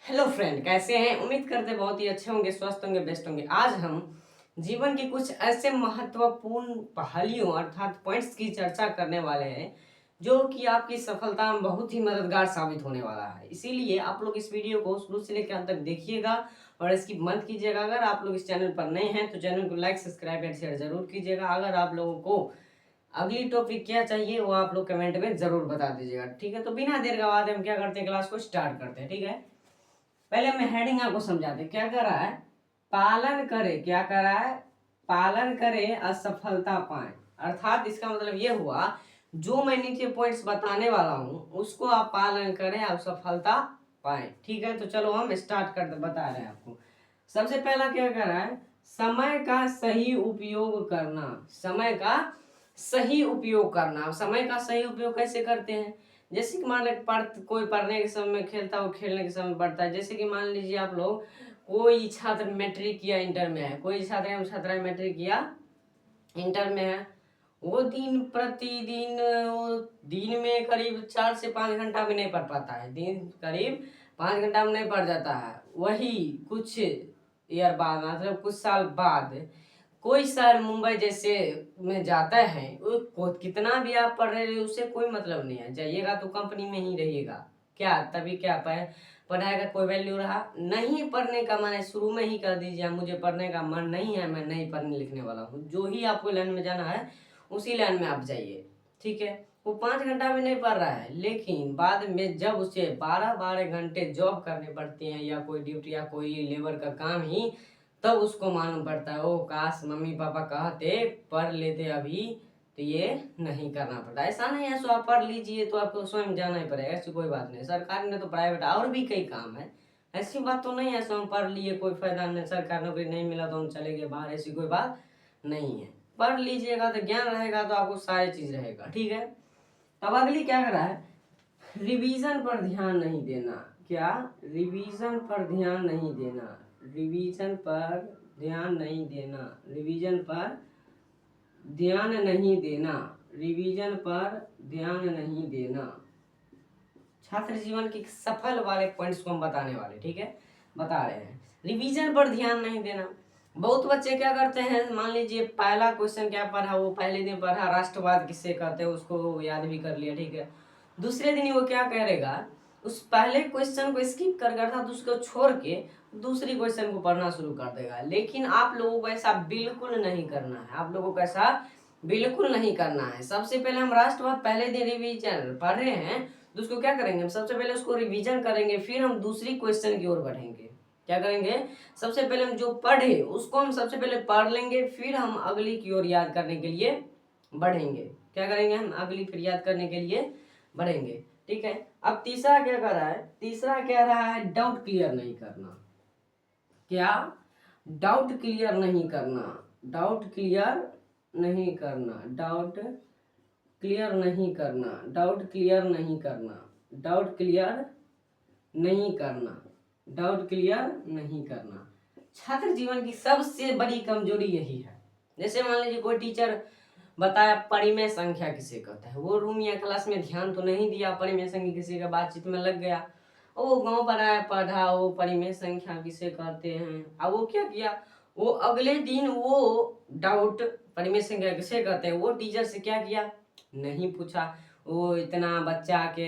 Hello friend, कैसे हैं? उम्मीद करते बहुत ही अच्छे होंगे, स्वस्थ होंगे, बेस्ट होंगे। आज हम जीवन के कुछ ऐसे महत्वपूर्ण पहलुओं अर्थात पॉइंट्स की चर्चा करने वाले हैं जो कि आपकी सफलता में बहुत ही मददगार साबित होने वाला है। इसीलिए आप लोग इस वीडियो को शुरू से लेकर अंत तक देखिएगा और इसकी मत कीजिएगा। अगर आप लोग इस चैनल पर नए हैं तो चैनल को लाइक, सब्सक्राइब एंड शेयर जरूर कीजिएगा। अगर आप लोगों को अगली टॉपिक क्या चाहिए वो आप लोग कमेंट में जरूर बता दीजिएगा, ठीक है? तो बिना देर गवाए हम क्या करते हैं, क्लास को स्टार्ट करते हैं, ठीक है? पहले मैं हेडिंग आपको समझाते क्या कर रहा है। पालन करे, क्या कर रहा है? पालन करे असफलता पाए। अर्थात इसका मतलब ये हुआ, जो मैं नीचे पॉइंट्स बताने वाला हूं उसको आप पालन करें और सफलता पाए, ठीक है? तो चलो हम स्टार्ट कर बता रहे हैं आपको। सबसे पहला क्या कर रहा है, समय का सही उपयोग करना। समय का सही उपयोग करना। अब समय का सही उपयोग कैसे करते हैं? जैसे कि मान लीजिए कोई पढ़ने के समय में खेलता हो, खेलने के समय में पढ़ता है। जैसे कि मान लीजिए आप लोग, कोई छात्र मैट्रिक किया इंटर में है, कोई छात्र एवं छात्रा मैट्रिक किया इंटर में है, वो दिन प्रतिदिन वो दिन में करीब 4 से 5 घंटा भी नहीं पढ़ पाता है। दिन करीब 5 घंटा में नहीं पढ़ जाता है। वही कुछ ईयर बाद, मतलब कुछ साल बाद कोई शहर मुंबई जैसे में जाता है, वो कितना भी आप पढ़ रहे हो उससे कोई मतलब नहीं है। जाइएगा तो कंपनी में ही रहिएगा, क्या तभी क्या पढ़ाई का कोई वैल्यू रहा? नहीं पढ़ने का मन है, शुरू में ही कर दीजिए मुझे पढ़ने का मन नहीं है, मैं नहीं पढ़ने लिखने वाला हूँ। जो ही आपको लाइन में जाना है उसी लाइन में आप जाइए, ठीक है? वो 5 घंटा भी नहीं पढ़ रहा है, लेकिन बाद में जब उसे 12-12 घंटे जॉब करने पड़ती हैं या कोई ड्यूटी या कोई लेबर का काम ही, तब उसको मालूम पड़ता है, ओ काश मम्मी पापा कहते पढ़ लेते अभी तो ये नहीं करना पड़ता। ऐसा नहीं है सो आप पढ़ लीजिए तो आपको स्वयं जाना ही पड़ेगा, ऐसी कोई बात नहीं। सरकारी ने तो प्राइवेट और भी कई काम है, ऐसी बात तो नहीं है सो हम पढ़ लिए कोई फायदा नहीं, सरकारी नौकरी नहीं मिला तो हम चले गए बाहर, ऐसी कोई बात नहीं है। पढ़ लीजिएगा तो ज्ञान रहेगा तो आपको सारी चीज रहेगा, ठीक है? अब अगली क्या कर रहा है, रिवीजन पर ध्यान नहीं देना। क्या? रिवीजन पर ध्यान नहीं देना। रिवीजन पर ध्यान नहीं देना। रिवीजन पर ध्यान नहीं देना। रिवीजन पर ध्यान नहीं देना। छात्र जीवन के सफल वाले पॉइंट्स को हम बताने वाले, ठीक है? बता रहे हैं रिवीजन पर ध्यान नहीं देना। बहुत बच्चे क्या करते हैं, मान लीजिए पहला क्वेश्चन क्या पढ़ा, वो पहले दिन पढ़ा राष्ट्रवाद किससे कहते हैं उसको याद भी कर लिया, ठीक है? दूसरे दिन वो क्या करेगा, उस पहले क्वेश्चन को स्किप कर गया था तो उसको छोड़ के दूसरी क्वेश्चन को पढ़ना शुरू कर देगा। लेकिन आप लोगों को ऐसा बिल्कुल नहीं करना है। आप लोगों को ऐसा बिल्कुल नहीं करना है। सबसे पहले हम राष्ट्रवाद पहले दिन रिवीजन पढ़ रहे हैं तो उसको क्या करेंगे, हम सबसे पहले उसको रिवीजन करेंगे, फिर हम दूसरी क्वेश्चन की ओर बढ़ेंगे। क्या करेंगे, सबसे पहले हम जो पढ़े उसको हम सबसे पहले पढ़ लेंगे, फिर हम अगली की ओर याद करने के लिए बढ़ेंगे। क्या करेंगे, हम अगली फिर याद करने के लिए बढ़ेंगे, ठीक है? अब तीसरा क्या कर रहा है, तीसरा कह रहा है डाउट क्लियर नहीं करना। क्या? डाउट क्लियर नहीं करना। डाउट क्लियर नहीं करना। डाउट क्लियर नहीं करना। डाउट क्लियर नहीं करना। डाउट क्लियर नहीं करना। डाउट क्लियर नहीं करना। छात्र जीवन की सबसे बड़ी कमजोरी यही है। जैसे मान लीजिए कोई टीचर बताया परिमेय संख्या किसे कहता है, वो रूम या क्लास में ध्यान तो नहीं दिया, परिमेय संख्या किसी का बातचीत में लग गया, और वो गांव पर आया पढ़ा वो परिमेय संख्या किसे कहते हैं। अब वो क्या किया, वो अगले दिन वो डाउट परिमेय संख्या किसे कहते हैं वो टीचर से क्या किया, नहीं पूछा। वो इतना बच्चा के